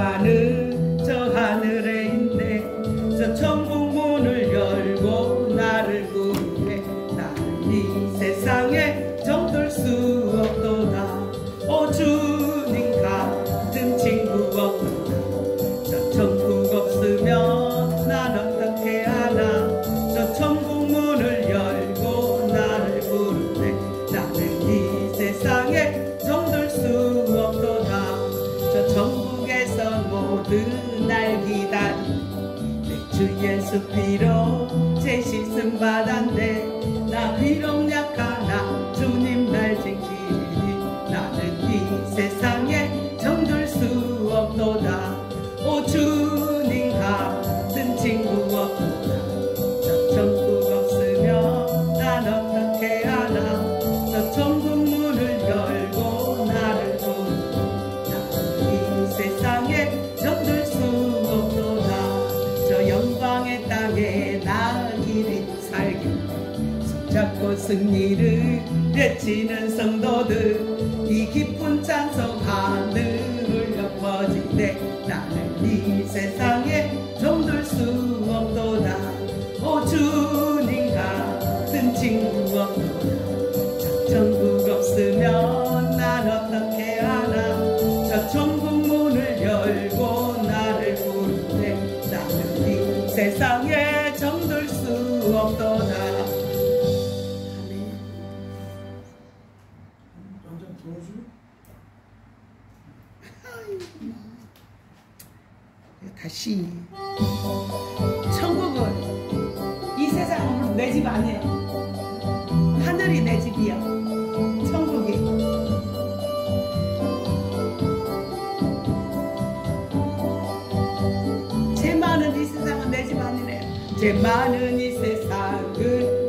보아는 저 하늘에 있네. 저 천국 문을 열고 나를 부르네. 나는 이 세상에 정들 수 없도다. 오 주님 같은 친구 없도다. 저 천국 없으면 난 어떻게 하나. 저 천국 문을 열고 나를 부르네. 나는 이 세상에 정들 수 없도다. 저 천국에서 모두 날 기다리. 내 주 예수 피로 제 씻음 받았네. 나 비록 약하나 주님 날 지키니. 나는 이 세상에 정들 수 없도다. 오 주님 같은 친구 없도다. 저 천국 없으면 난 어떻게 하나. 저 천국 문을 열고 나를 부르네. 나는 이 세상에 정들 수 없도다. 저 영광의 땅에 나 길이 살게. 손잡고 승리를 외치는 성도들. 이 기쁜 찬송 하늘을 엎어지네. 나는 이 세상에 정들 수 없도다. 오 주님 같은 친구 없도다. 저 천국 없으면 난 어떻게 하나. 저 천국 문을 열고 나를 부르네. 나는 이 세상에 정들 수 없도다. 다시 천국은 이 세상은 내 집 아니에요. 하늘이 내 집이야. 천국이. 죄 많은 이 세상은 내 집 아니래요. 죄 많은 이 세상은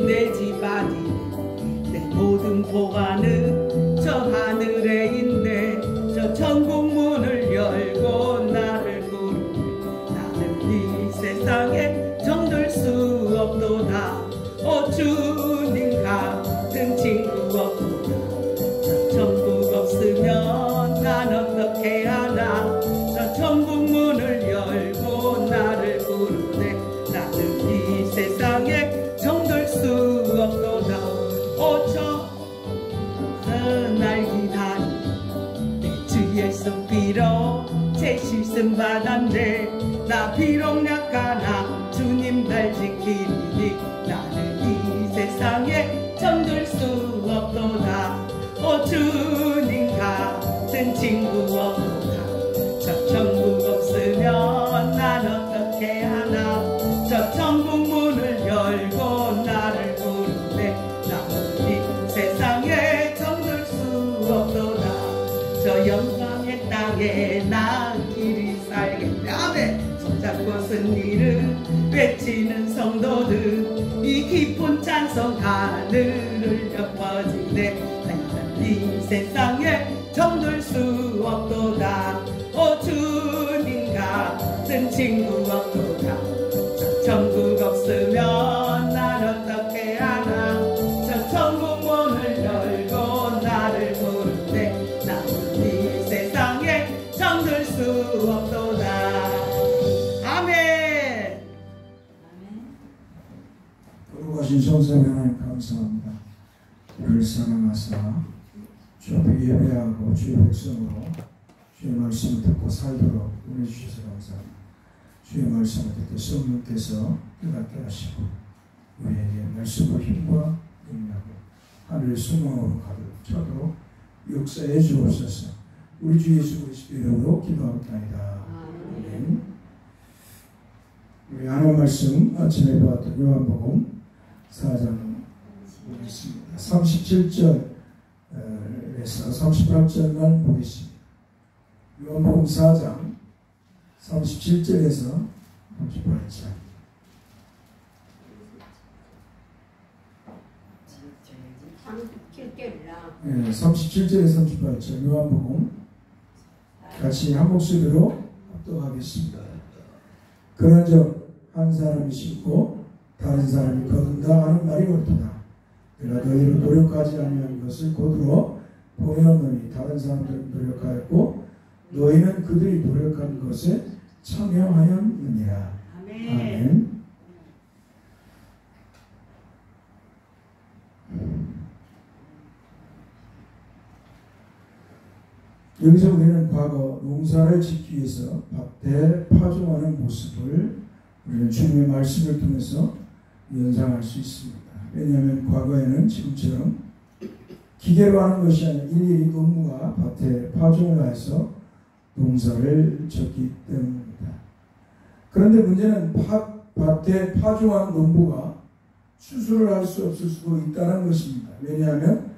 내 집 아니네. 내 모든 보관은 저 하늘에 있네. 저 천국 문을 열고 나를 부르네. 나는 이 세상에 정들 수 없도다. 오 주님 같은 친구 없도다. 저 천국 없으면 난 어떻게 하나. 저 천국 문을 열고 나를 부르네. 나는 이 세상에 정들 수 없도다. 오 날 기다리. 내 주 예수 피로 제 씻음 받았네. 나 비록 약하나 주님 날 지키니. 나는 이 세상에 정들 수 없도다. 오 주님 같은 친구 없도다. 저 천국 없으면 난 어떻게 하나. 저 천국 문을 열고 나를 부르네. 나는 이 세상에 정들 수 없도다. 저 영광의 땅에 나 길이 살겠네. 아멘. 손잡고 승리를 외치는 성도들. 이 깊은 찬송 하늘을 엎어지네. 나는 이 세상에 정들 수 없도다. 오 주님 같은 친구 없도다. 저 천국 없으면 난 어떻게 하나. 저 천국 문을 열고 나를 부르네. 나는 이 세상에 정들 수 없도다. 아멘. 거룩하신 성삼위 하나님 감사합니다. 우리를 사랑하사 주 앞에 예배하고 주의 백성으로 주의 말씀을 듣고 살도록 은혜 주셔서 감사합니다. 주의 말씀을 듣고 성령께서 깨닫게 하시고 우리에게 말씀으로 힘과 능력으로 하늘의 소망으로 가득 차도록 역사해 주옵소서. 우리 주 예수 그리스도 이름으로 기도합니다. 아멘. 우리 하나님 말씀 아침에 보았던 요한복음 4장 보겠습니다. 37절에서 38절만 보겠습니다. 요한복음 4장 37절에서 38절. 네, 37절에서 38절 요한복음 같이 한 목소리로 합독하겠습니다. 그런즉 한 사람이 심고 다른 사람이 거둔다 하는 말이 옳도다. 내가 너희로 노력하지 아니한 것을 곧으로 보내었노니 다른 사람들은 노력하였고 너희는 그들이 노력한 것에 참여하였느니라. 아멘. 여기서 우리는 과거 농사를 짓기 위해서 밭에 파종하는 모습을 우리는 주님의 말씀을 통해서 연상할 수 있습니다. 왜냐하면 과거에는 지금처럼 기계로 하는 것이 아니라 일일이 농부가 밭에 파종을 해서 농사를 짓기 때문입니다. 그런데 문제는 밭에 파종한 농부가 수술을 할 수 없을 수도 있다는 것입니다. 왜냐하면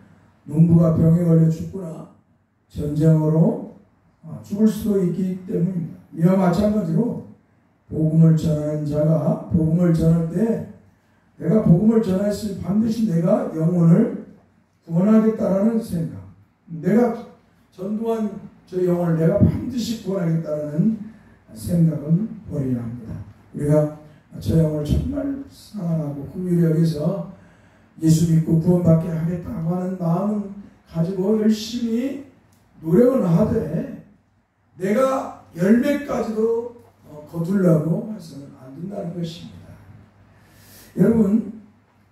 농부가 병에 걸려 죽거나 전쟁으로 죽을 수도 있기 때문입니다. 이와 마찬가지로 복음을 전하는 자가 복음을 전할 때 내가 복음을 전했으니 반드시 내가 영혼을 구원하겠다라는 생각, 내가 전도한 저 영혼을 내가 반드시 구원하겠다라는 생각은 버려야 합니다. 우리가 저 영혼을 정말 사랑하고 긍휼히 여기서 예수 믿고 구원받게 하겠다고 하는 마음은 가지고 열심히 노력은 하되 내가 열매까지도 거두려고 해서는 안 된다는 것입니다. 여러분,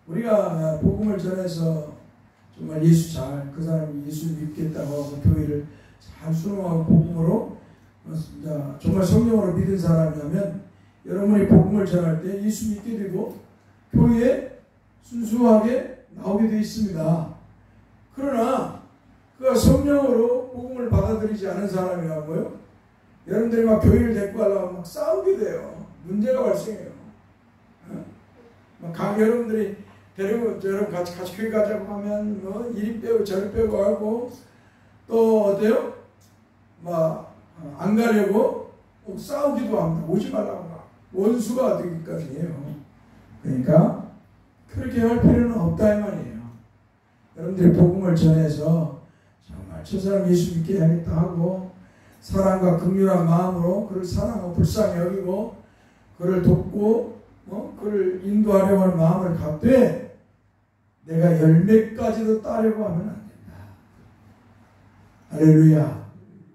우리가 복음을 전해서 정말 그 사람이 예수를 믿겠다고 하고 교회를 잘 수능하고 복음으로 정말 성령으로 믿은 사람이라면 여러분이 복음을 전할 때 예수 믿게 되고 교회에 순수하게 나오게 되어 있습니다. 그러나 그가 성령으로 복음을 받아들이지 않은 사람이라고요. 여러분들이 막 교회를 데리고 가려고 막 싸우게 돼요. 문제가 발생해요. 여러분들이 데리고 여러분 같이 교회 가자고 하면 뭐 이리 빼고 저리 빼고 하고 또 어때요? 막 안 가려고 싸우기도 합니다. 오지 말라고 막 원수가 되기까지 해요. 그러니까 그렇게 할 필요는 없다 이 말이에요. 여러분들이 복음을 전해서 정말 저 사람 예수 믿게 하겠다 하고 사랑과 긍휼한 마음으로 그를 사랑하고 불쌍히 여기고 그를 돕고 그를 인도하려고 하는 마음을 갖되 내가 열매까지도 따려고 하면 안 된다. 할렐루야.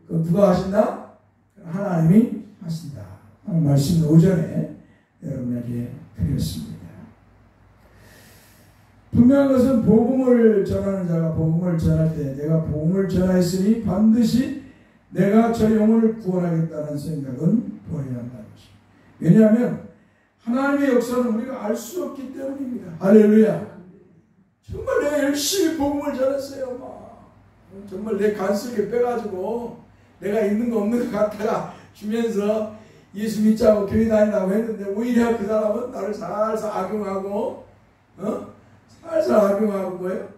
그럼 누가 하신다? 하나님이 하신다. 하는 말씀을 오전에 여러분에게 드렸습니다. 분명한 것은 복음을 전하는 자가 복음을 전할 때 내가 복음을 전하였으니 반드시 내가 저 영혼을 구원하겠다는 생각은 버려야 한다는 것입니다. 왜냐하면 하나님의 역사는 우리가 알 수 없기 때문입니다. 할렐루야. 정말 내가 열심히 복음을 전했어요. 막. 정말 내 간섭게 빼가지고 내가 있는 거 없는 거 갖다가 주면서 예수 믿자고 교회 다닌다고 했는데 오히려 그 사람은 나를 살살 악용하고 살살 악용하고 뭐예요?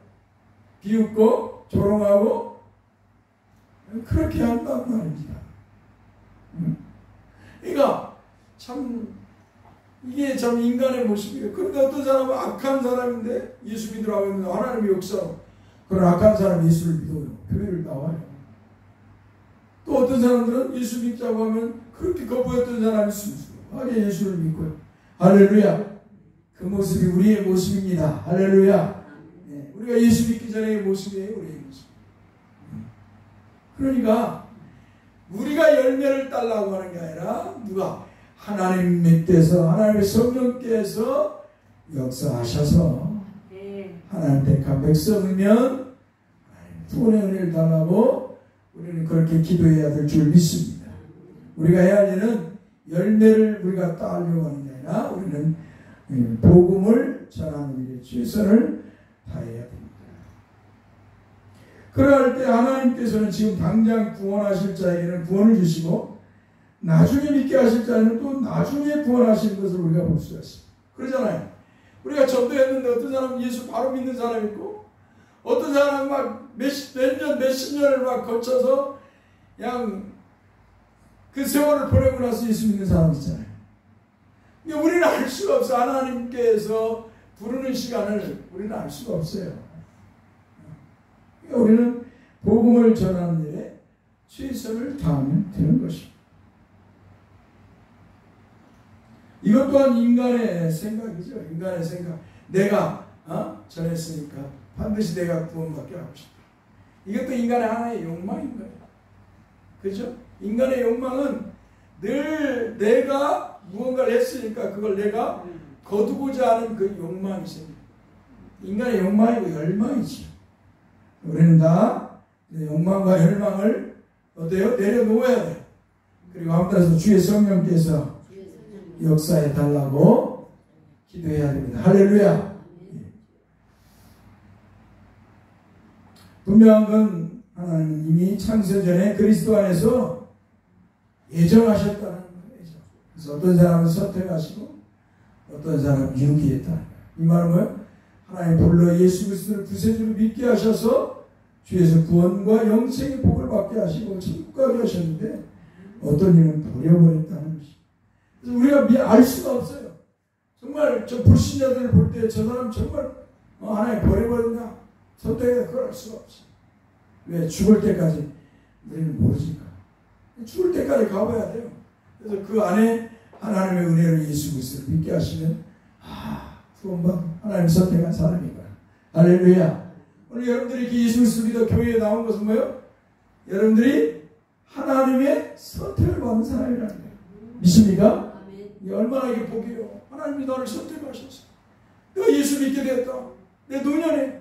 비웃고 조롱하고 그렇게 한단 말입니다. 그러니까 참 이게 참 인간의 모습이에요. 그런데 어떤 사람은 악한 사람인데 예수 믿으라고 했는데 하나님의 역사로 그런 악한 사람이 예수를 믿어요. 교회를 나와요. 또 어떤 사람들은 예수 믿자고 하면 그렇게 거부했던 사람이 순수하게 예수를 믿고요. 할렐루야. 그 모습이 우리의 모습입니다. 할렐루야. 네, 우리가 예수 믿기 전의 모습이에요. 우리의 모습. 그러니까 우리가 열매를 따려고 하는 게 아니라 누가 하나님 밑에서 하나님의 성령께서 역사하셔서 하나님 택한 백성이면 구원의 은혜를 달라고 우리는 그렇게 기도해야 될 줄 믿습니다. 우리가 해야 할 일은 열매를 우리가 따려고 하는 게 아니라 우리는 복음을 전하는 일에 최선을 다해야 됩니다. 그럴 때 하나님께서는 지금 당장 구원하실 자에게는 구원을 주시고 나중에 믿게 하실 자에는 또 나중에 구원하시는 것을 우리가 볼 수가 있습니다. 그러잖아요. 우리가 전도했는데 어떤 사람은 예수 바로 믿는 사람이 있고 어떤 사람은 막 몇 년, 몇십 년을 막 거쳐서 그냥 그 세월을 보내고 나서 예수 믿는 사람 있잖아요. 근데 우리는 알 수가 없어. 하나님께서 부르는 시간을 우리는 알 수가 없어요. 그러니까 우리는 복음을 전하는 일에 최선을 다하면 되는 것입니다. 이것 또한 인간의 생각이죠. 인간의 생각. 내가 전했으니까 반드시 내가 구원받게 하고 싶다. 이것도 인간의 하나의 욕망인 거예요. 그렇죠? 인간의 욕망은 늘 내가 무언가를 했으니까 그걸 내가 거두고자 하는 그 욕망이 생깁니다. 인간의 욕망이고 열망이지요. 우리는 다 욕망과 열망을 어때요? 내려놓아야 돼요. 그리고 아무따라서 주의 성령께서 역사해 달라고 기도해야 됩니다. 할렐루야. 분명한 건 하나님이 창세전에 그리스도 안에서 예정하셨다는 거예요. 그래서 어떤 사람은 선택하시고 어떤 사람은 유기했다는 거예요. 이 말은 뭐예요? 하나님 불러 예수 그리스도를 구세주로 믿게 하셔서 주에서 구원과 영생의 복을 받게 하시고 천국 가게 하셨는데 어떤 이는 버려버렸다는 것이죠. 그래서 우리가 알 수가 없어요. 정말 저 불신자들을 볼 때 저 사람 정말 하나님 버려버렸나? 선택해 그걸 알 수가 없어요. 왜? 죽을 때까지 우리는 모르니까. 죽을 때까지 가봐야 돼요. 그래서 그 안에 하나님의 은혜로 예수 그리스도를 믿게 하시면 구원받은 하나님 선택한 사람이구나. 할렐루야. 오늘 여러분들이 이렇게 예수 그리스도 믿어 교회에 나온 것은 뭐예요? 여러분들이 하나님의 선택을 받은 사람이라는 거예요. 믿습니까? 이게 얼마나 이게 복이에요. 하나님이 나를 선택하셨어. 내가 예수 믿게 됐다. 내 노년에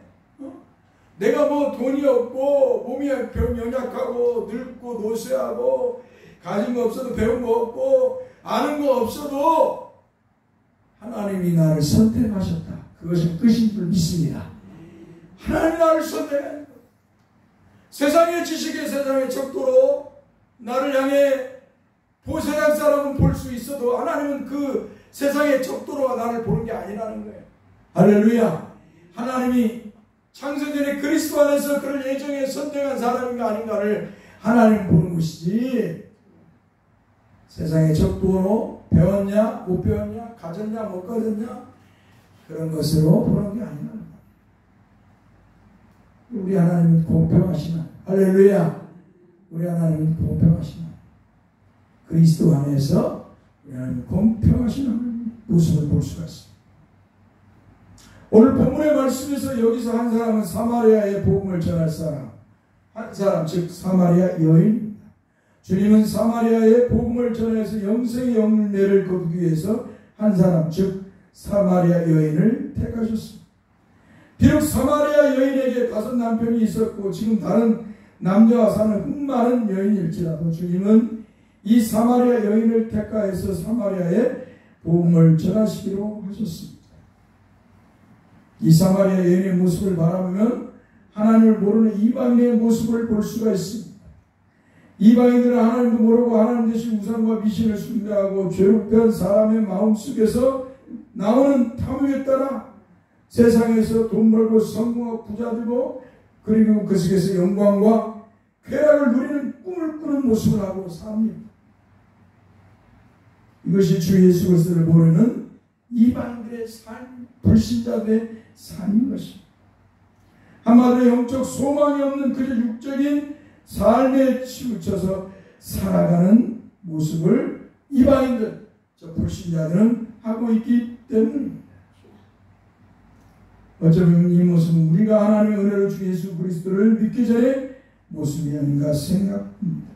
내가 뭐 돈이 없고 몸이 연약하고 늙고 노쇠하고 가진 거 없어도 배운 거 없고 아는 거 없어도 하나님이 나를 선택하셨다. 그것이 끝인 줄 믿습니다. 하나님이 나를 선택하는 것. 세상의 지식에 세상의 척도로 나를 향해 세상 사람은 볼 수 있어도 하나님은 그 세상의 척도로가 나를 보는 게 아니라는 거예요. 할렐루야. 하나님이 창세전에 그리스도 안에서 그를 예정에 선택한 사람인가 아닌가를 하나님 보는 것이지 세상의 척도로 배웠냐 못 배웠냐 가졌냐 못 가졌냐 그런 것으로 보는 게 아니라는 거예요. 우리 하나님은 공평하시나. 할렐루야. 우리 하나님은 공평하시나. 그리스도 안에서 우리 하나님은 공평하시는 모습을 볼 수가 있습니다. 오늘 본문의 말씀에서 여기서 한 사람은 사마리아의 복음을 전할 사람, 한 사람 즉 사마리아 여인입니다. 주님은 사마리아의 복음을 전해서 영생의 열매를 거두기 위해서 한 사람 즉 사마리아 여인을 택하셨습니다. 비록 사마리아 여인에게 5 남편이 있었고 지금 다른 남자와 사는 흠많은 여인일지라도 주님은 이 사마리아 여인을 택하여서 사마리아의 복음을 전하시기로 하셨습니다. 이 사마리아 여인의 모습을 바라보면 하나님을 모르는 이방인의 모습을 볼 수가 있습니다. 이방인들은 하나님도 모르고 하나님 대신 우상과 미신을 숭배하고 죄롭던 사람의 마음속에서 나오는 탐욕에 따라 세상에서 돈 벌고 성공하고 부자 되고 그리고 그 속에서 영광과 쾌락을 누리는 꿈을 꾸는 모습을 하고 삽니다. 이것이 주 예수 그리스도를 모르는 이방인들의 삶, 불신자들의 삶인 것입니다. 한마디로 영적 소망이 없는 그저 육적인 삶에 치우쳐서 살아가는 모습을 이방인들, 저 불신자들은 하고 있기 때문입니다. 어쩌면 이 모습은 우리가 하나님의 은혜로 주 예수 그리스도를 믿기 전에 모습이 아닌가 생각합니다.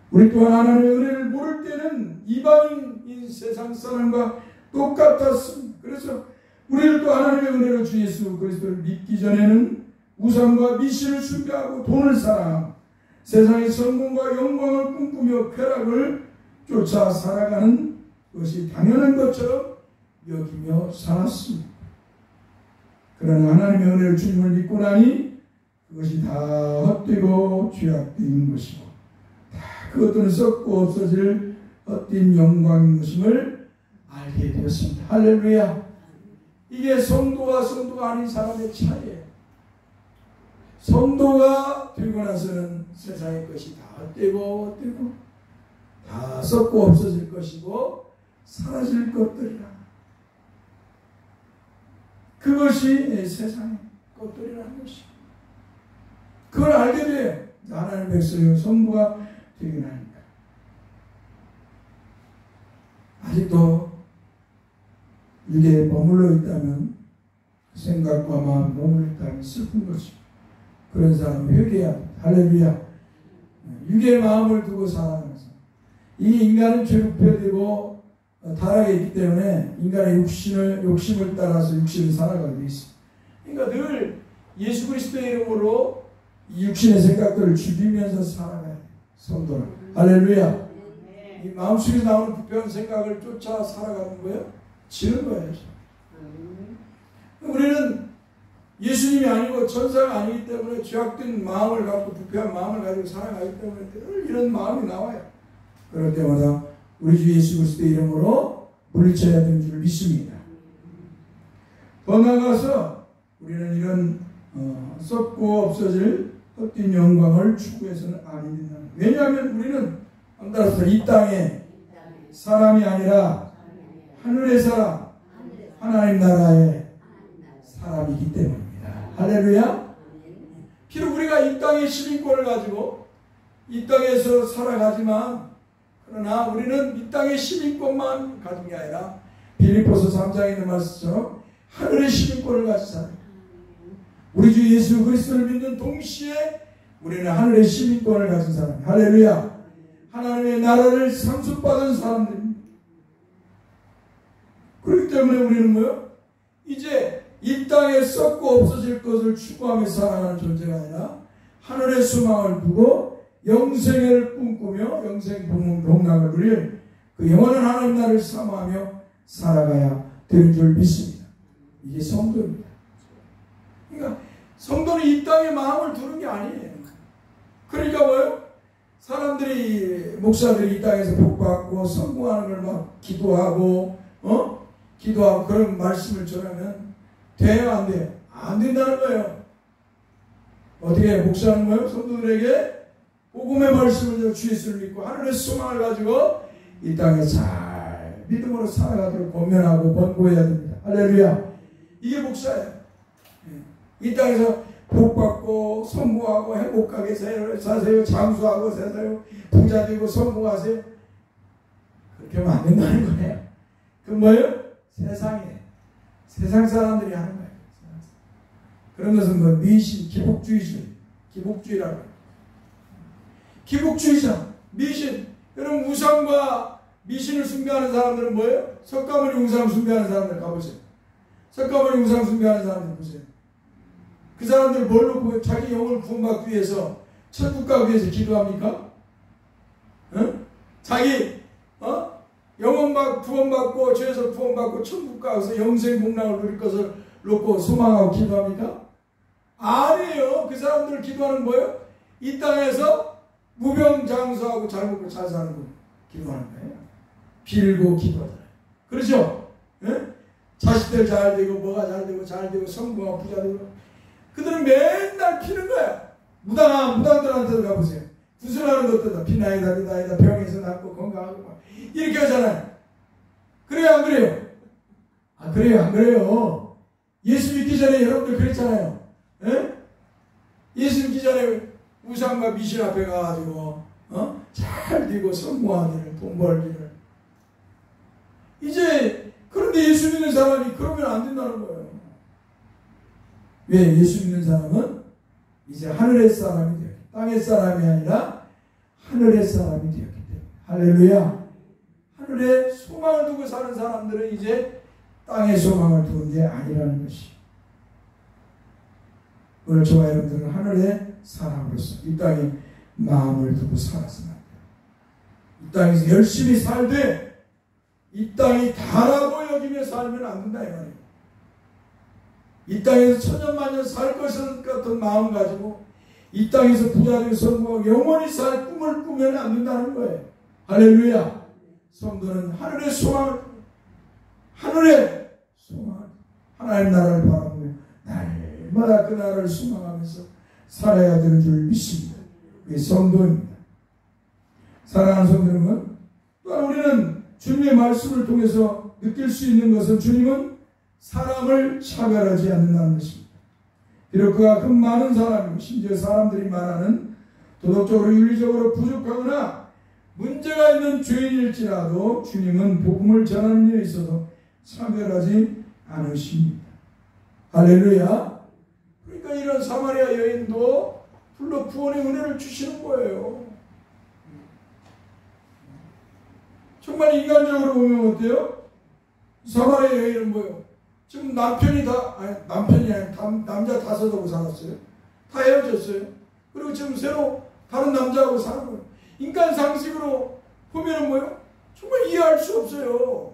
우리 또한 하나님의 은혜를 모를 때는 이방인인 세상 사람과 똑같았습니다. 그래서 우리를 또 하나님의 은혜로 주 예수 그리스도를 믿기 전에는 우상과 미신을 숭배하고 돈을 사랑하고 세상의 성공과 영광을 꿈꾸며 쾌락을 쫓아 살아가는 것이 당연한 것처럼 여기며 살았습니다. 그러나 하나님의 은혜를 주님을 믿고 나니 그것이 다 헛되고 죄악된 것이고 다 그것들은 썩고 없어질 헛된 영광인 것임을 알게 되었습니다. 할렐루야. 이게 성도와 성도가 아닌 사람의 차이예요. 성도가 되고 나서는 세상의 것이 다 헛되고 다 썩고 없어질 것이고 사라질 것들이라. 그것이 세상의 것들이라는 것입니다. 그걸 알게 돼요. 하나님의 백성이 성도가 되긴 하니까. 아직도 이게 머물러 있다면 생각과 마음 머물러 있다면 슬픈 것입니다. 그런 사람은 회개해야 합니다. 할렐루야. 육의 마음을 두고 살아가는 사람. 이 인간은 죄급해되고 타락에 있기 때문에 인간의 욕심을 따라서 육신을 살아가게 되어 있습니다. 그러니까 늘 예수 그리스도의 이름으로 이 육신의 생각들을 죽이면서 살아가야 돼요. 성도는. 할렐루야. 이 마음속에서 나오는 부패한 생각을 쫓아 살아가는 거예요. 지는 거예요. 우리는 예수님이 아니고 천사가 아니기 때문에 죄악된 마음을 갖고 부패한 마음을 가지고 살아가기 때문에 늘 이런 마음이 나와요. 그럴 때마다 우리 주 예수 그리스도의 이름으로 물리쳐야 되는 줄 믿습니다. 더 나아가서 우리는 이런 썩고 없어질 헛된 영광을 추구해서는 아니 된다. 왜냐하면 우리는 따라서 이 땅에 사람이 아니라 하늘의 사람, 하나님 나라의 사람이기 때문입니다. 할렐루야. 비록 우리가 이 땅의 시민권을 가지고 이 땅에서 살아가지만 그러나 우리는 이 땅의 시민권만 가진 게 아니라 빌립보서 3장에 있는 말씀처럼 하늘의 시민권을 가진 사람. 우리 주 예수 그리스도를 믿는 동시에 우리는 하늘의 시민권을 가진 사람. 할렐루야. 하나님의 나라를 상속받은 사람들입니다. 그렇기 때문에 우리는 뭐요? 이제 이 땅에 썩고 없어질 것을 추구하며 살아가는 존재가 아니라 하늘의 소망을 두고 영생을 꿈꾸며 영생 복락을 누릴 그 영원한 하나님 나라를 사모하며 살아가야 되는 줄 믿습니다. 이게 성도입니다. 그러니까 성도는 이 땅에 마음을 두는 게 아니에요. 그러니까 뭐예요? 사람들이 목사들이 이 땅에서 복받고 성공하는 걸 막 기도하고 기도하고 그런 말씀을 전하면 돼요? 안 돼요? 안 된다는 거예요. 어떻게 해요? 목사는 뭐예요? 성도들에게 복음의 말씀을 주 예수를 믿고 하늘의 소망을 가지고 이 땅에 잘 믿음으로 살아가도록 권면하고 권고해야 됩니다. 할렐루야. 이게 목사예요. 이 땅에서 복받고 성공하고 행복하게 사세요. 장수하고 사세요. 부자 되고 성공하세요. 그렇게 하면 안 된다는 거예요. 그건 뭐예요? 세상에 세상 사람들이 하는 거예요. 그런 것은 뭐 미신, 기복주의라고 해요. 기복주의자, 미신. 여러분 우상과 미신을 숭배하는 사람들은 뭐예요? 석가모니 우상 숭배하는 사람들 가보세요. 석가모니 우상 숭배하는 사람들 보세요. 그 사람들 뭘 놓고 자기 영을 구원받기 위해서 천국 가기 위해서 기도합니까? 자기 구원받고 죄에서 구원받고 천국 가서 영생 복락을 누릴 것을 놓고 소망하고 기도합니까? 아니에요. 그 사람들 기도하는 거예요? 이 땅에서 무병장수하고 잘 먹고 잘 사는 거 기도하는 거예요. 빌고 기도하잖아요. 그렇죠? 자식들 잘 되고 뭐가 잘 되고 성공하고 부자 되고 그들은 맨날 피는 거야. 무당들한테도 가보세요. 구슬하는 것도 피나이다 병에서 낫고 건강하고 이렇게 하잖아요. 그래요 안 그래요? 아 그래요 안 그래요? 예수 믿기 전에 여러분들 그랬잖아요. 예수 믿기 전에 우상과 미신 앞에 가가지고 잘 되고 성공하기를 돈 벌기를 이제 그런데 예수 믿는 사람이 그러면 안 된다는 거예요. 왜? 예수 믿는 사람은 이제 하늘의 사람이 되었기 땅의 사람이 아니라 하늘의 사람이 되었기 때문에 할렐루야. 하늘의 소망을 두고 사는 사람들은 이제 땅의 소망을 두는 게 아니라는 것이 오늘 저와 여러분들은 하늘의 사람으로서 이 땅에 마음을 두고 살았으면 합니다. 이 땅에서 열심히 살되 이 땅이 다라고 여기며 살면 안 된다 이 말이에요. 이 땅에서 천년만년 살 것을 같은 마음 가지고 이 땅에서 부자되고 성공하고 영원히 살 꿈을 꾸면 안 된다는 거예요. 할렐루야. 성도는 하늘의 소망을 하나님 나라를 바라보며 날마다 그 나라를 소망하면서 살아야 되는 줄 믿습니다. 그게 성도입니다. 사랑하는 성도 여러분, 또한 우리는 주님의 말씀을 통해서 느낄 수 있는 것은 주님은 사람을 차별하지 않는다는 것입니다. 비록 그가 그 많은 사람이고 심지어 사람들이 말하는 도덕적으로 윤리적으로 부족하거나 문제가 있는 죄인일지라도 주님은 복음을 전하는 일에 있어서 차별하지 않으십니다. 할렐루야. 그러니까 이런 사마리아 여인도 불러 구원의 은혜를 주시는 거예요. 정말 인간적으로 보면 어때요? 사마리아 여인은 뭐예요? 지금 남편이 남편이 아니라 남자 5하고 살았어요. 다 헤어졌어요. 그리고 지금 새로 다른 남자하고 사는 거예요. 인간 상식으로 보면은 뭐예요? 정말 이해할 수 없어요.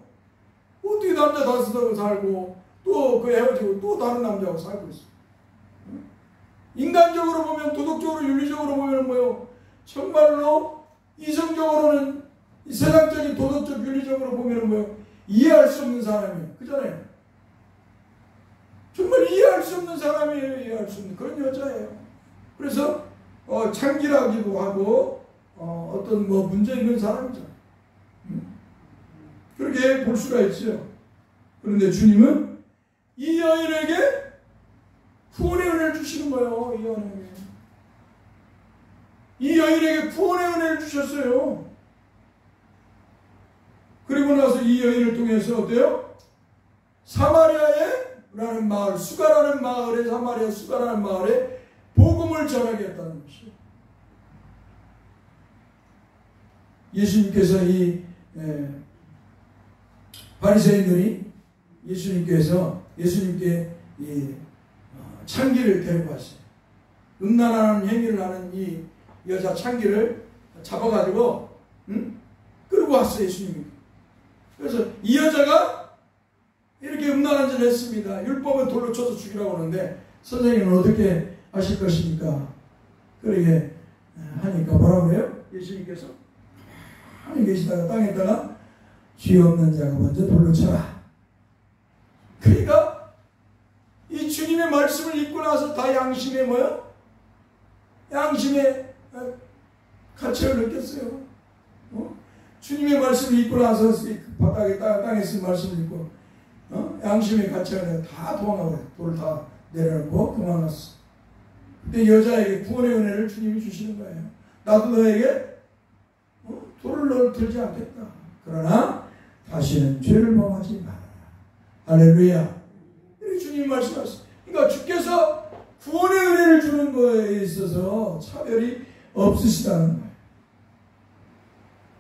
어떻게 남자 5하고 살고 또 그 헤어지고 또 다른 남자하고 살고 있어요. 인간적으로 보면, 도덕적으로, 윤리적으로 보면 뭐예요? 정말로 이성적으로는, 세상적인 도덕적, 윤리적으로 보면 뭐예요? 이해할 수 없는 사람이에요. 그잖아요. 정말 이해할 수 없는 사람이에요. 이해할 수 없는 그런 여자예요. 그래서 창기라기도 하고 어떤 뭐 문제 있는 사람이죠. 그렇게 볼 수가 있죠. 그런데 주님은 이 여인에게 구원의 은혜를 주시는 거예요. 이 여인에게 구원의 은혜를 주셨어요. 그리고 나서 이 여인을 통해서 어때요? 사마리아라는 마을, 수가라는 마을에, 사마리아 수가라는 마을에 복음을 전하겠다는 것이에요. 예수님께서 이 바리새인들이 예수님께 이 창기를 데리고 왔어요. 음란하는 행위를 하는 이 여자 창기를 잡아가지고 끌고 왔어요. 예수님이. 그래서 이 여자가 이렇게 음란한 짓을 했습니다. 율법은 돌로 쳐서 죽이라고 하는데 선생님은 어떻게 하실 것입니까? 그러게 하니까 뭐라고 해요? 예수님께서 가만히 계시다가 땅에다가 죄 없는 자가 먼저 돌로 쳐라. 그러니까 이 주님의 말씀을 읽고 나서 다 양심에 뭐요? 양심의 가치를 느꼈어요. 주님의 말씀을 읽고 나서 바닥에 땅에 쓴 말씀을 읽고 양심의 가치를 다 도망가버려요. 돌을 다 내려놓고 도망갔어. 근데 여자에게 구원의 은혜를 주님이 주시는 거예요. 나도 너에게 돌을 들지 않겠다. 그러나 다시는 죄를 범하지 마라. 할렐루야. 이렇게 주님이 말씀하셨어요. 그러니까 주께서 구원의 은혜를 주는 거에 있어서 차별이 없으시다는 거예요.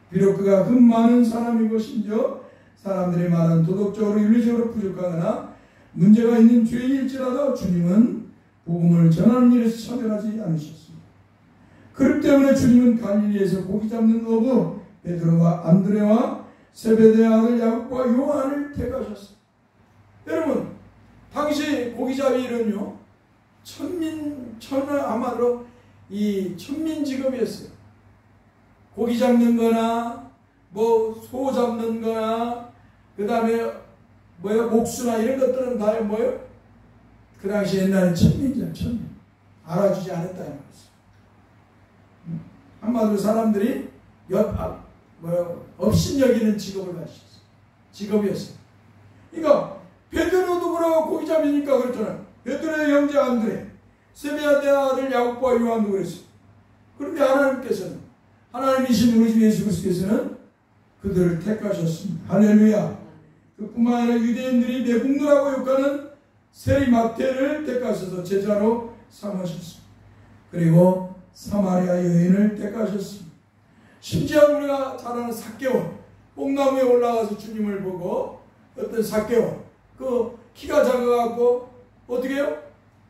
비록 그가 금 많은 사람인 것인지요, 사람들의 말은 도덕적으로 윤리적으로 부족하거나 문제가 있는 죄인일지라도 주님은 복음을 전하는 일에서 차별하지 않으셨습니다. 그렇기 때문에 주님은 갈릴리에서 고기 잡는 어부 베드로와 안드레와 세베대의 아들 야곱과 요한을 택하셨습니다. 여러분, 당시 고기잡이 일은요, 아마도 이 천민 직업이었어요. 고기 잡는 거나, 소 잡는 거나, 그 다음에, 옥수나 이런 것들은 다 그 당시 옛날에 천민이죠, 천민. 알아주지 않았다, 이 말이죠. 한마디로 사람들이 업신여기는 직업을 가지셨어요. 직업이었어요. 그러니까, 베드로도 그러고 고기잡이니까 그랬잖아요. 베드로의 형제 안드레, 세베대의 아들 야곱과 요한도 그랬어요. 그런데 하나님이신 우리 주 예수 그리스도께서는 그들을 택하셨습니다. 할렐루야. 그뿐만 아니라 유대인들이 매국노라고 욕하는 세리마태를 택하셔서 제자로 삼으셨습니다. 그리고 사마리아 여인을 택하셨습니다. 심지어 우리가 잘 아는 삭개오, 뽕나무에 올라가서 주님을 보고 어떤 삭개오, 그 키가 작아갖고 어떻게 해요?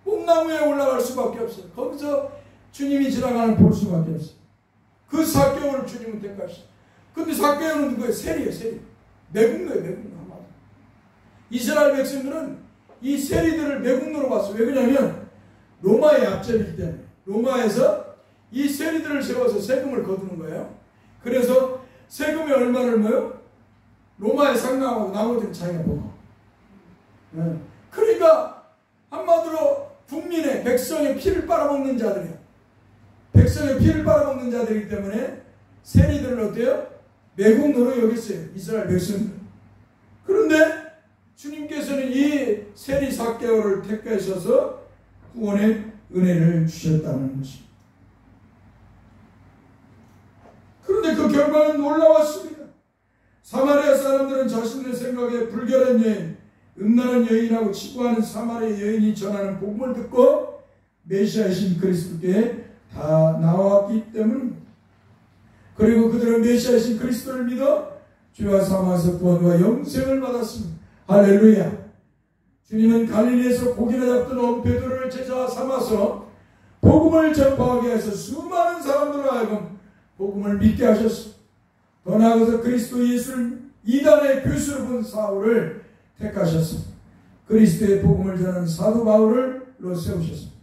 뽕나무에 올라갈 수밖에 없어요. 거기서 주님이 지나가는 볼 수밖에 없어요. 그 삭개오를 주님은 택하셨어요. 근데 삭개오는 누구예요? 세리예요, 세리. 매국노예요, 매국노. 이스라엘 백성들은 이 세리들을 매국노로 봤어요. 왜 그러냐면 로마의 압제이기 때문에. 로마에서 이 세리들을 세워서 세금을 거두는 거예요. 그래서 세금의 얼마를 로마에 상납하고 나머지는 자기가 먹어. 그러니까 한마디로 국민의, 백성의 피를 빨아먹는 자들이에요. 백성의 피를 빨아먹는 자들이기 때문에 세리들을 어때요? 매국노로 여겼어요. 이스라엘 백성들. 그런데 주님께서는 이 세리 삭개오를 택하셔서 구원의 은혜를 주셨다는 것입니다. 그런데 그 결과는 놀라웠습니다. 사마리아 사람들은 자신들의 생각에 불결한 여인, 음란한 여인하고 치부하는 사마리아 여인이 전하는 복음을 듣고 메시아이신 그리스도께 다 나왔기 때문입니다. 그리고 그들은 메시아이신 그리스도를 믿어 죄와 사망에서 구원과 영생을 받았습니다. 할렐루야. 주님은 갈릴리에서 고기나 잡던 베드로를 제자 삼아서 복음을 전파하게 해서 수많은 사람들로 하여금 복음을 믿게 하셨습니다. 더 나아가서 그리스도 예수를 이단의 교수로 본 사울을 택하셨습니다. 그리스도의 복음을 전하는 사도 바울을 세우셨습니다.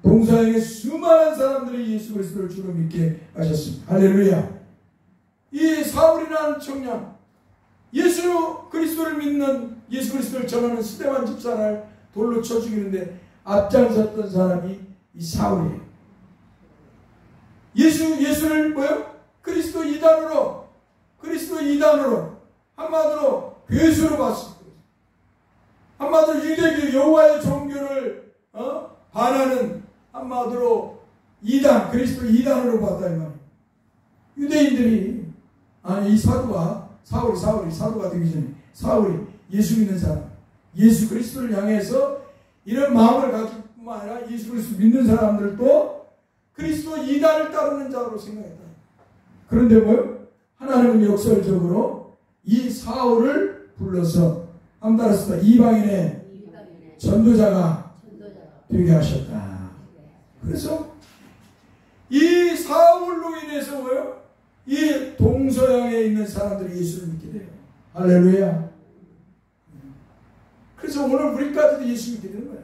동서양의 수많은 사람들이 예수 그리스도를 주로 믿게 하셨습니다. 할렐루야. 이 사울이라는 청년, 예수 그리스도를 믿는, 예수 그리스도를 전하는 스데반 집사를 돌로 쳐 죽이는데 앞장섰던 사람이 이 사울이에요. 예수를 뭐요? 그리스도 이단으로 한마디로 괴수로 봤습니다. 한마디로 유대교 여호와의 종교를 반하는, 한마디로 이단, 그리스도 이단으로 봤다 이 말이에요. 유대인들이, 아니 이 사도가 사울이 사도가 되기 전에 사울이 예수 믿는 사람, 예수 그리스도를 향해서 이런 마음을 가질 뿐만 아니라 예수 그리스도 믿는 사람들도 그리스도 이단을 따르는 자로 생각했다. 그런데 뭐요? 하나님은 역설적으로 이 사울을 불러서 함따라서 이방인의 전도자가 되게 하셨다. 그래서 이 사울로 인해서 뭐요? 이 동서양에 있는 사람들이 예수를 믿게 돼요. 할렐루야. 그래서 오늘 우리까지도 예수 믿게 되는 거야.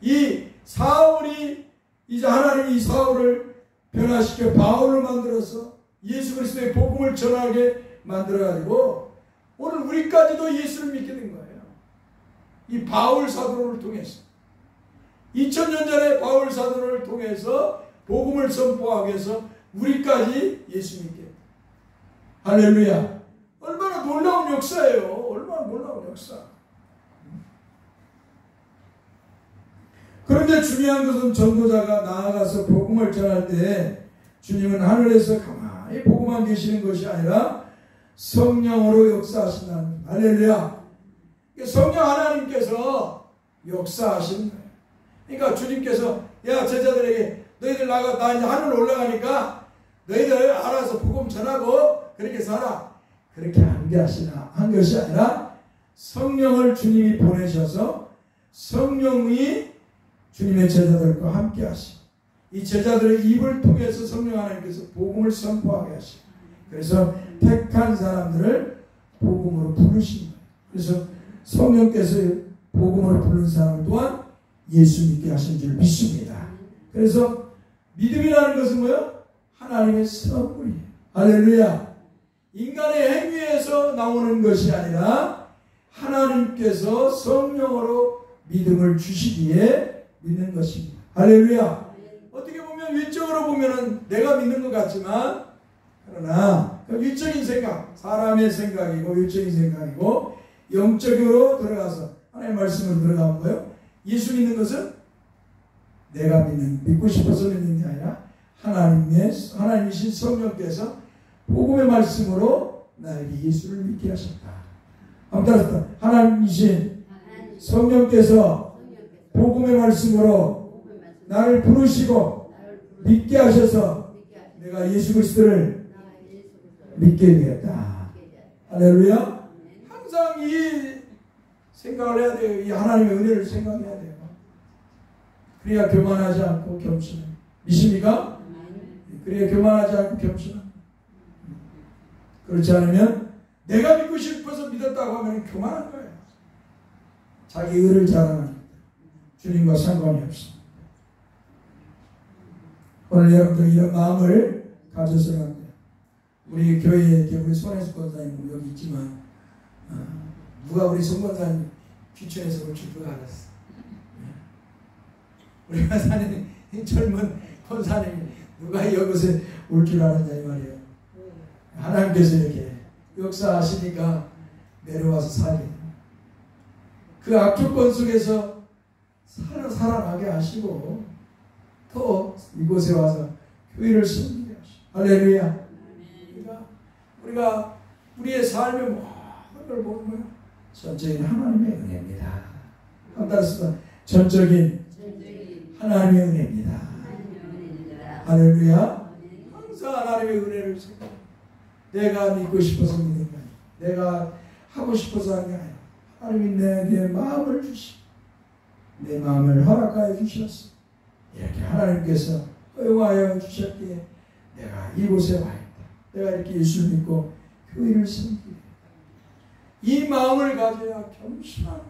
이 사울이 이제 하나님이 이 사울을 변화시켜 바울을 만들어서 예수 그리스도의 복음을 전하게 만들어가지고 오늘 우리까지도 예수를 믿게 된 거예요. 이 바울 사도를 통해서 2000년 전에 바울 사도를 통해서 복음을 선포하기 위해서 우리까지 예수 믿게 했다. 할렐루야. 얼마나 놀라운 역사예요. 얼마나 놀라운 역사. 그런데 중요한 것은 전도자가 나아가서 복음을 전할 때 주님은 하늘에서 가만히 보고만 계시는 것이 아니라 성령으로 역사하신다는 거예요. 할렐루야. 성령 하나님께서 역사하시는 거예요. 그러니까 주님께서 야 제자들에게 너희들 나 이제 하늘 올라가니까 너희들 알아서 복음 전하고 그렇게 살아. 그렇게 한 것이 아니라 성령을 주님이 보내셔서 성령이 주님의 제자들과 함께 하시고 이 제자들의 입을 통해서 성령 하나님께서 복음을 선포하게 하시고 그래서 택한 사람들을 복음으로 부르신 거예요. 그래서 성령께서 복음으로 부른 사람 또한 예수 믿게 하신 줄 믿습니다. 그래서 믿음이라는 것은 뭐예요? 하나님의 선물이에요. 할렐루야. 인간의 행위에서 나오는 것이 아니라 하나님께서 성령으로 믿음을 주시기에 믿는 것입니다. 할렐루야. 어떻게 보면 위적으로 보면은 내가 믿는 것 같지만 그러나 위적인 생각, 사람의 생각이고 위적인 생각이고 영적으로 들어가서 하나님의 말씀으로 들어가는 거예요. 예수 믿는 것은 내가 믿고 싶어서 믿는 게 아니라 하나님이신 성령께서 복음의 말씀으로 나에게 예수를 믿게 하셨다. 아무튼 하나님이신 성령께서 복음의 말씀으로 나를 부르시고 믿게 하셔서 내가 예수 그리스도를 믿게 되었다. 할렐루야. 항상 이 생각을 해야 돼요. 이 하나님의 은혜를 생각해야 돼요. 그래야 교만하지 않고 겸손해. 믿습니까? 그래야 교만하지 않고 겸손해. 그렇지 않으면 내가 믿고 싶어서 믿었다고 하면 교만한 거예요. 자기 의를 자랑하는 주님과 상관이 없습니다. 오늘 여러분들 이런 마음을 가져서는 안 돼요. 우리 교회에 우리 손혜수 권사님 여기 있지만 누가 우리 손 권사님 귀촌에서 올 줄 누가 알았어. 우리 권사님 젊은 권사님이 누가 이곳에 올 줄 알았냐 이 말이에요. 하나님께서 이렇게 역사하시니까 내려와서 살게. 그 악조건 속에서 살아나게 하시고 또 이곳에 와서 교회를 섬기게 하시고. 할렐루야. 우리가 우리의 삶의 모든 걸 보면 전적인 하나님의 은혜입니다. 따라서 전적인 하나님의 은혜입니다. 할렐루야. 항상 하나님의 은혜를 생각해. 내가 믿고 싶어서 믿는 거 아니야. 내가 하고 싶어서 하는 게 아니라 하나님이 내 마음을 주시고 내 마음을 허락하여 주셨어. 이렇게 하나님께서 허용하여 주셨기에 내가 이곳에 와 있다. 내가 이렇게 예수를 믿고 교회를 섬기게. 이 마음을 가져야, 겸손한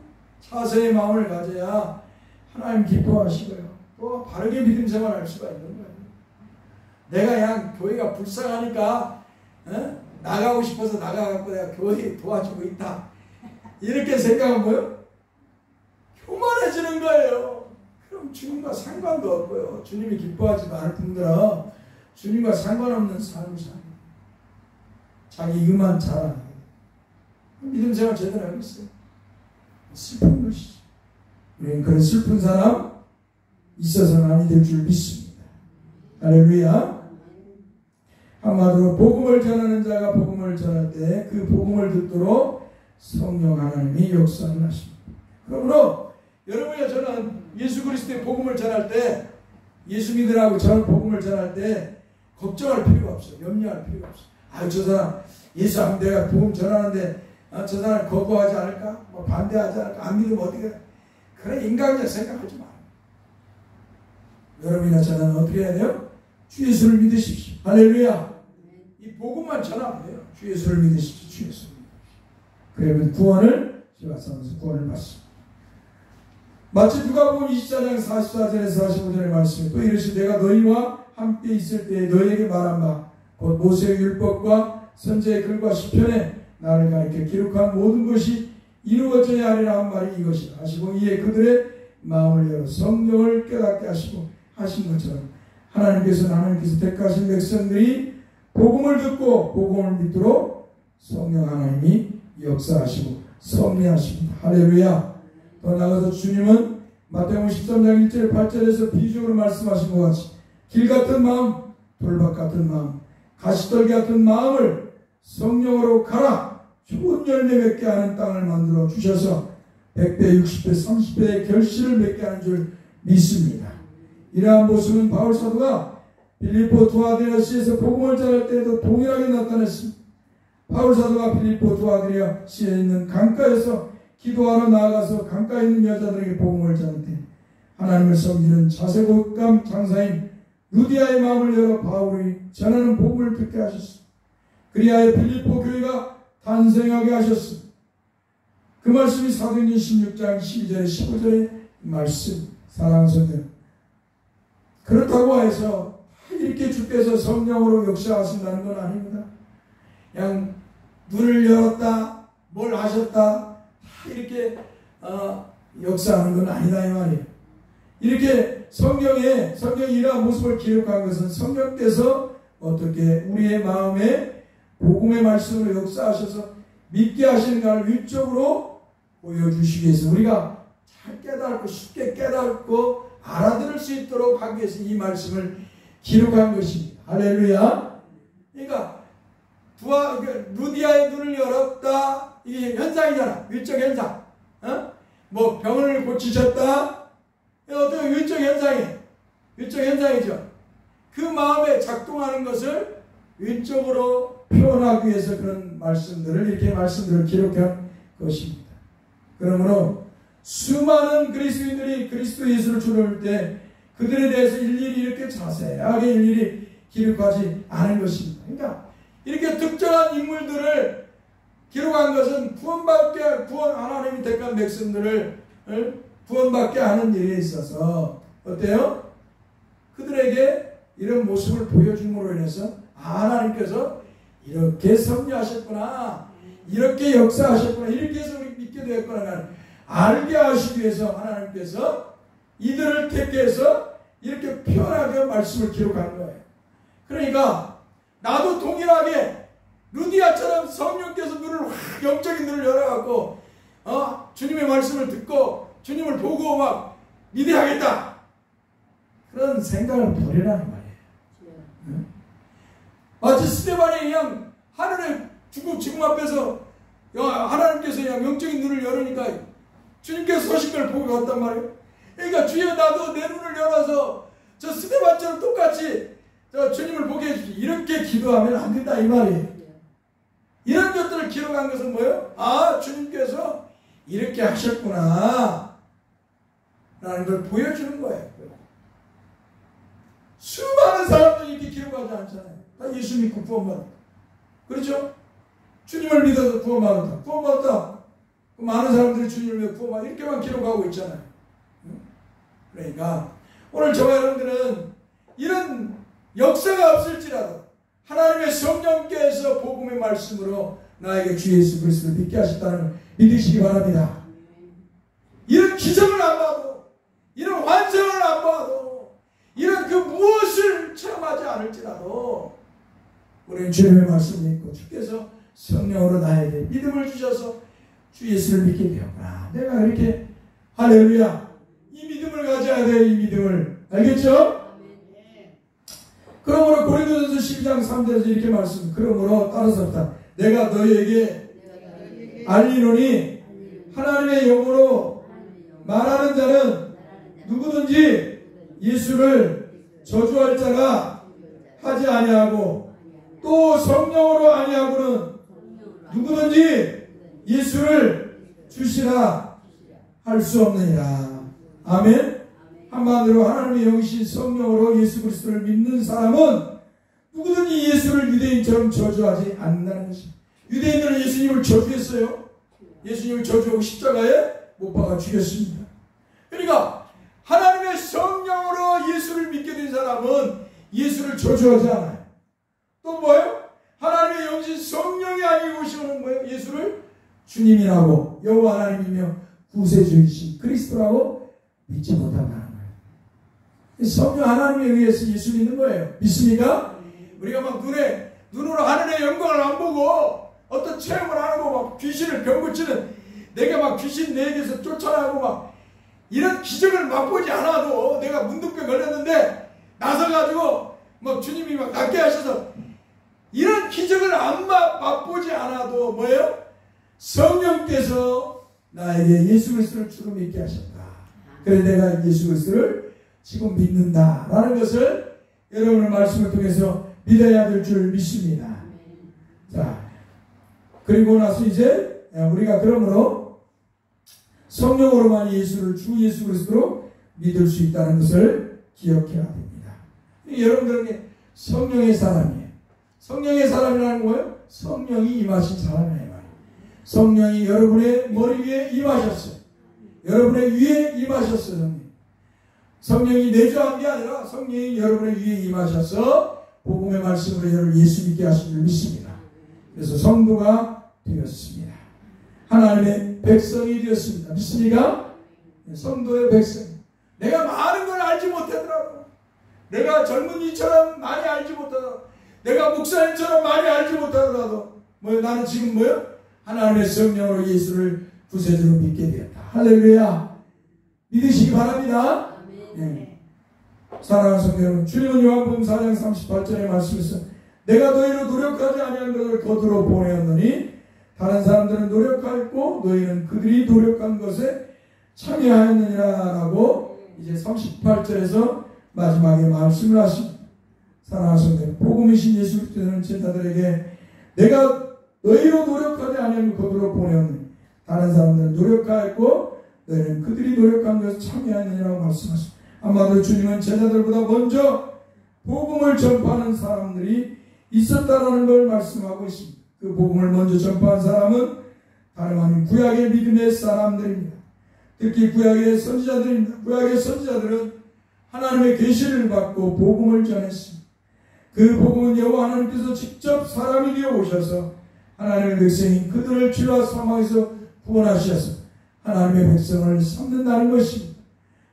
자세의 마음을 가져야 하나님 기뻐하시고요. 또 바르게 믿음 생활할 수가 있는 거예요. 내가 그냥 교회가 불쌍하니까 나가고 싶어서 나가갖고 내가 교회에 도와주고 있다, 이렇게 생각하면 교만해지는 거예요. 그럼 주님과 상관도 없고요. 주님이 기뻐하지 않을 뿐더러 주님과 상관없는 삶을 사는, 자기 이유만 잘하는, 믿음 생활 제대로 하고 있어요. 슬픈 것이죠. 우리는 그런 슬픈 사람 있어서는 아니 될 줄 믿습니다. 할렐루야. 한마디로 복음을 전하는 자가 복음을 전할 때 그 복음을 듣도록 성령 하나님이 역사를 하십니다. 그러므로 여러분과 저는 예수 그리스도의 복음을 전할 때, 예수 믿으라고 저는 복음을 전할 때 걱정할 필요가 없어요. 염려할 필요가 없어요. 아, 저 사람 예수 하면 내가 복음 전하는데 저 사람 거부하지 않을까? 뭐 반대하지 않을까? 안 믿으면 어떻게 해? 그런 인간적 생각하지 마. 여러분이나 저는 어떻게 해야 돼요? 주 예수를 믿으십시오. 할렐루야. 이 복음만 전하면 돼요. 주 예수를 믿으십시오. 주 예수를 믿으십시오. 그러면 구원을, 제가 살면서 구원을 받습니다. 마치 누가복음 24장 44절에서 45절의 말씀에 또 이르시되 내가 너희와 함께 있을 때에 너희에게 말한 바 곧 모세의 율법과 선지의 글과 시편에 나를 가리켜 기록한 모든 것이 이루어져야 하리라 한 말이 이것이라 하시고 이에 그들의 마음을 열어 성령을 깨닫게 하시고 하신 것처럼 하나님께서 택하신 백성들이 복음을 듣고 복음을 믿도록 성령 하나님이 역사하시고 섭리하십니다. 할렐루야. 더 나아가서 주님은 마태복음 13장 1절 8절에서 비유적으로 말씀하신 것 같이 길 같은 마음, 돌밭 같은 마음, 가시떨기 같은 마음을 성령으로 갈아 좋은 열매 맺게 하는 땅을 만들어 주셔서 100배, 60배, 30배의 결실을 맺게 하는 줄 믿습니다. 이러한 모습은 바울 사도가 빌립보 두아드리아시에서 복음을 전할 때에도 동일하게 나타냈습니다. 바울 사도가 빌립보 두아드리아시에 있는 강가에서 기도하러 나아가서 강가에 있는 여자들에게 복음을 전할 때 하나님을 섬기는 자세곶감 장사인 루디아의 마음을 열어 바울이 전하는 복음을 듣게 하셨습니다. 그리하여 빌립보 교회가 탄생하게 하셨습니다. 그 말씀이 사도행전 16장 12절에 15절의 말씀, 사랑하는 성도, 그렇다고 해서 이렇게 주께서 성령으로 역사하신다는 건 아닙니다. 그냥 눈을 열었다, 뭘 하셨다, 이렇게 역사하는 건 아니다 이 말이에요. 이렇게 성경이 이러한 모습을 기록한 것은 성령께서 어떻게 우리의 마음에 복음의 말씀으로 역사하셔서 믿게 하시는가를 위적으로 보여주시기 위해서 우리가 잘 깨닫고 쉽게 깨닫고 알아들을 수 있도록 하기 위해서 이 말씀을 기록한 것입니다. 할렐루야. 그러니까 루디아의 눈을 열었다, 이게 현상이잖아. 위적 현상. 뭐 병을 고치셨다, 어떤 위적 현상이에요. 위적 현상이죠. 그 마음에 작동하는 것을 위적으로 표현하기 위해서 그런 말씀들을, 이렇게 말씀들을 기록한 것입니다. 그러므로 수많은 그리스도인들이 그리스도 예수를 주를 때 그들에 대해서 일일이 이렇게 자세하게 일일이 기록하지 않은 것입니다. 그러니까 이렇게 특정한 인물들을 기록한 것은 하나님이 택한 백성들을 구원받게 하는 일에 있어서 어때요? 그들에게 이런 모습을 보여줌으로 인해서 하나님께서 이렇게 섭리하셨구나, 이렇게 역사하셨구나, 이렇게 해서 우리 믿게 되었구나 알게 하시기 위해서 하나님께서 이들을 택해서 이렇게 표현하게 말씀을 기록한 거예요. 그러니까 나도 동일하게 루디아처럼 성령께서 영적인 눈을 열어갖고 주님의 말씀을 듣고 주님을 보고 막 믿어야겠다, 그런 생각을 버리라는 말이에요. 마치 스데반이 그냥 하늘에 지금 앞에서 하나님께서 그냥 영적인 눈을 열으니까 주님께서 서신 걸 보고 갔단 말이에요. 그러니까 주여 나도 내 눈을 열어서 저 스데반처럼 똑같이 저 주님을 보게 해주십시오, 이렇게 기도하면 안 된다 이 말이에요. 이런 것들을 기록한 것은 뭐예요? 아, 주님께서 이렇게 하셨구나 라는 걸 보여주는 거예요. 수많은 사람들이 이렇게 기록하지 않잖아요. 다 예수 믿고 구원받았다. 그렇죠? 주님을 믿어서 구원받았다. 구원받았다. 많은 사람들이 주님을 믿어 구원받았다. 이렇게만 기록하고 있잖아요. 그러니까 오늘 저와 여러분들은 이런 역사가 없을지라도 하나님의 성령께서 복음의 말씀으로 나에게 주 예수 그리스도를 믿게 하셨다는 걸 믿으시기 바랍니다. 이런 기적을 안 봐도, 이런 환상을 안 봐도, 이런 그 무엇을 체험하지 않을지라도 우리는 주님의 말씀을 믿고 주께서 성령으로 나에게 믿음을 주셔서 주 예수를 믿게 되었구나. 내가 이렇게 할렐루야, 이 믿음을 가져야 돼요. 이 믿음을. 알겠죠? 그러므로 고린도전서 12장 3절에서 이렇게 말씀. 그러므로 따라서다. 내가 너희에게 알리노니 하나님의 영으로 말하는 자는 누구든지 예수를 저주할 자가 하지 아니하고 또 성령으로 아니하고는 누구든지 예수를 주시라 할 수 없느니라. 아멘. 한마디로 하나님의 영이신 성령으로 예수 그리스도를 믿는 사람은 누구든지 예수를 유대인처럼 저주하지 않는다는 것입니다. 유대인들은 예수님을 저주했어요. 예수님을 저주하고 십자가에 못 박아 죽였습니다. 그러니까 하나님의 성령으로 예수를 믿게 된 사람은 예수를 저주하지 않아요. 또 뭐예요? 하나님의 영신 성령이 아니고 오시는 뭐예요? 예수를 주님이라고 여호와 하나님이며 구세주이신 그리스도라고 믿지 못한다는 거예요. 성령 하나님에 의해서 예수 믿는 거예요. 믿습니까? 우리가 막 눈으로 하늘의 영광을 안 보고 어떤 체험을 안 하고 막 귀신을 병고치는 내가 막 귀신 내게서 쫓아나고 막 이런 기적을 맛보지 않아도 내가 문둥병 걸렸는데 나서가지고 막 주님이 막 낫게 하셔서 이런 기적을 안 맛보지 않아도 뭐예요? 성령께서 나에게 예수 그리스도를 주로 믿게 하셨다. 그래서 내가 예수 그리스도를 지금 믿는다라는 것을 여러분의 말씀을 통해서 믿어야 될 줄 믿습니다. 자, 그리고 나서 이제 우리가 그러므로 성령으로만 예수를 주 예수 그리스도로 믿을 수 있다는 것을 기억해야 됩니다. 여러분들은 성령의 사람이에요. 성령의 사람이라는 거예요? 성령이 임하신 사람이에요. 성령이 여러분의 머리 위에 임하셨어요. 여러분의 위에 임하셨어요. 성령이 내주한 게 아니라 성령이 여러분의 위에 임하셔서 복음의 말씀으로 여러분을 예수 믿게 하신 줄 믿습니다. 그래서 성도가 되었습니다. 하나님의 백성이 되었습니다. 믿습니까? 성도의 백성. 내가 많은 걸 알지 못하더라도, 내가 젊은이처럼 많이 알지 못하더라도, 내가 목사님처럼 많이 알지 못하더라도 나는 지금 하나님의 성령으로 예수를 구세주로 믿게 되었다. 할렐루야. 믿으시기 바랍니다. 네. 사랑하는 성도 여러분, 주님은 요한복음 4장 38절의 말씀에서 내가 너희로 노력하지 아니한 것을 겉으로 보내었느니 다른 사람들은 노력하였고 너희는 그들이 노력한 것에 참여하였느니라 라고 이제 38절에서 마지막에 말씀을 하십니다. 사랑하는 성도 여러분, 복음이신 예수 그리스도는 제자들에게 내가 너희로 노력하지 아니한 것을 겉으로 보내었느니 다른 사람들은 노력하였고 너희는 그들이 노력한 것에 참여하였느니라고 말씀하십니다. 한마디로 주님은 제자들보다 먼저 복음을 전파하는 사람들이 있었다라는 걸 말씀하고 있습니다. 그 복음을 먼저 전파한 사람은 다름 아닌 구약의 믿음의 사람들입니다. 특히 구약의 선지자들입니다. 구약의 선지자들은 하나님의 계시를 받고 복음을 전했습니다. 그 복음은 여호와 하나님께서 직접 사람이 되어 오셔서 하나님의 백성인 그들을 죄와 사망에서 구원하셔서 하나님의 백성을 삼는다는 것입니다.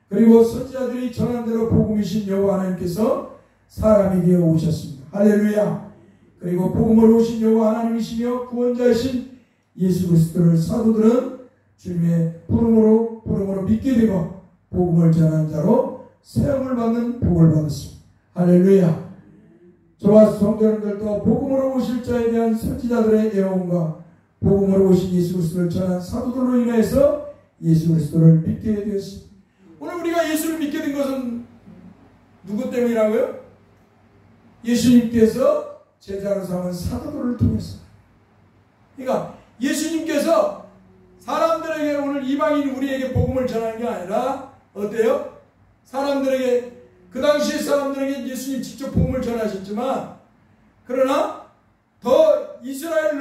그리고 선지자들이 전한 대로 복음이신 여호와 하나님께서 사람이 되어 오셨습니다. 할렐루야. 그리고 복음으로 오신 여호와 하나님이시며 구원자이신 예수 그리스도를 사도들은 주님의 부름으로 믿게 되고 복음을 전하는 자로 세움을 받는 복을 받았습니다. 할렐루야. 저와 성도 여러분들도 복음으로 오실 자에 대한 선지자들의 예언과 복음으로 오신 예수 그리스도를 전한 사도들로 인해서 예수 그리스도를 믿게 되었습니다. 오늘 우리가 예수를 믿게 된 것은 누구 때문이라고요? 예수님께서 제자로 삼은 사도들을 통해서. 그러니까 예수님께서 사람들에게 오늘 이방인 우리에게 복음을 전하는 게 아니라 어때요? 사람들에게 그 당시에 사람들에게 예수님 직접 복음을 전하셨지만 그러나 더 이스라엘을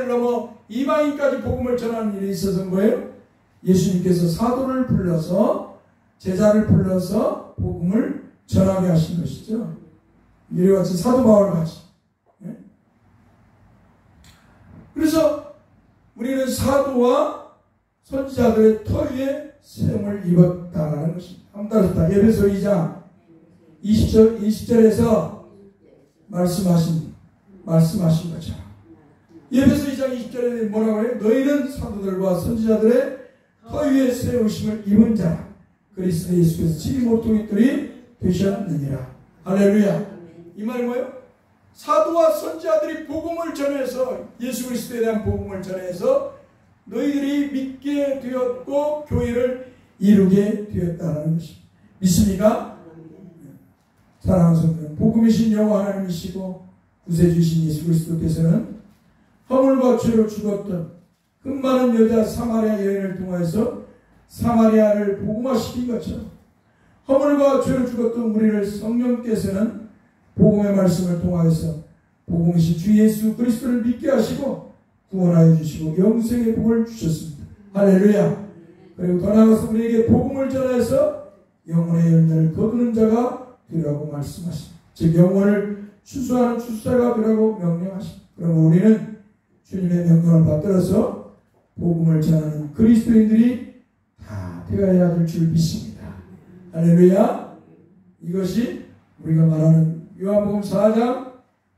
넘어 이방인까지 복음을 전하는 일이 있어서 뭐예요? 예수님께서 사도를 불러서 제자를 불러서 복음을 전하게 하신 것이죠. 이와 같이 사도 바울 같이. 그래서 우리는 사도와 선지자들의 터 위에 세움을 입었다라는 것입니다. 한번 따르다. 에베소 2장 20절에서 말씀하신 거죠. 에베소 2장 20절에 뭐라고 해요? 너희는 사도들과 선지자들의 터 위에 세우심을 입은 자라. 그리스도 예수께서 진리 모퉁이들이 되셨느니라. 할렐루야. 이 말이 뭐예요? 사도와 선지자들이 복음을 전해서 예수 그리스도에 대한 복음을 전해서 너희들이 믿게 되었고 교회를 이루게 되었다는 것입니다. 믿습니까? 사랑하는 성도는 복음이신 여호와 하나님이시고 구세주신 예수 그리스도께서는 허물과 죄로 죽었던 흠 많은 여자 사마리아 여인을 통해서 사마리아를 복음화시킨 것처럼 허물과 죄로 죽었던 우리를 성령께서는 복음의 말씀을 통하여서 복음이신 주 예수 그리스도를 믿게 하시고 구원하여 주시고 영생의 복을 주셨습니다. 할렐루야. 그리고 더 나아가서 우리에게 복음을 전해서 영혼의 열매를 거두는 자가 되라고 말씀하십니다. 즉 영혼을 추수하는 추수자가 되라고 명령하십니다. 그러면 우리는 주님의 명령을 받들어서 복음을 전하는 그리스도인들이 다 되어야 될 줄 믿습니다. 할렐루야. 이것이 우리가 말하는 요한복음 4장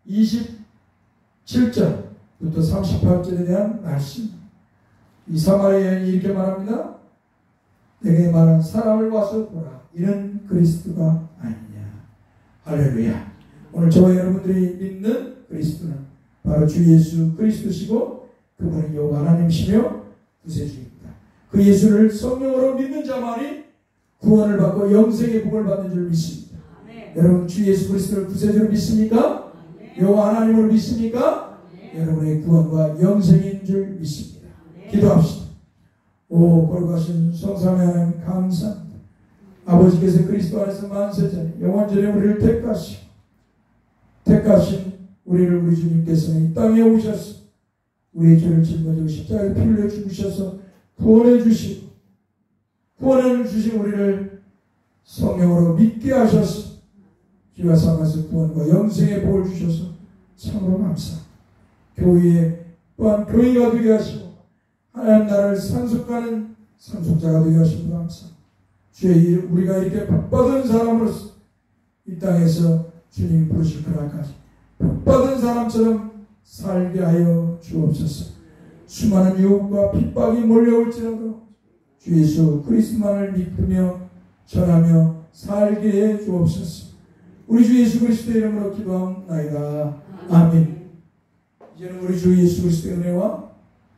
27절부터 38절에 대한 말씀. 이 사마리아 여인이 이렇게 말합니다. 내게 말한 사람을 와서 보라. 이는 그리스도가 아니냐. 할렐루야. 오늘 저와 여러분들이 믿는 그리스도는 바로 주 예수 그리스도시고 그분은 여호와 하나님이시며 구세주입니다. 그 예수를 성령으로 믿는 자만이 구원을 받고 영생의 복을 받는 줄 믿습니다. 여러분 주 예수 그리스도를 구세주로 믿습니까? 여호와 하나님을 믿습니까? 여러분의 구원과 영생인 줄 믿습니다. 기도합시다. 오 거룩하신 성삼위 하나님 감사합니다. 아버지께서 그리스도 안에서 만세전에 영원전에 우리를 택하신 우리를 우리 주님께서는 이 땅에 오셔서 우리의 죄를 짊어지고 십자가에 피 흘려 죽으셔서 구원해 주신 우리를 성령으로 믿게 하셔서 주와 삼아서 구원과 영생의 복을 주셔서 참으로 감사합니다. 교회에 또한 교회가 되게 하시고 하나님 나라를 상속하는 상속자가 되게 하시고 감사합니다. 주의 우리가 이렇게 복받은 사람으로서 이 땅에서 주님이 부르실 그날까지 복받은 사람처럼 살게 하여 주옵소서. 수많은 유혹과 핍박이 몰려올지라도 주 예수 그리스도만을 믿으며 전하며 살게 해 주옵소서. 우리 주 예수 그리스도의 이름으로 기도하옵나이다. 아멘. 이제는 우리 주 예수 그리스도의 은혜와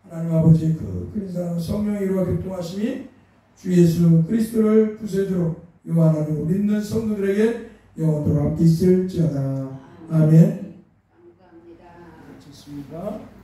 하나님 아버지의 그 근사한 성령의 일과 교통하심이 주 예수 그리스도를 구세주로 여호와 하나님을 믿는 성도들에게 영원토록 함께 있을지어다. 아멘. 감사합니다. 좋습니다.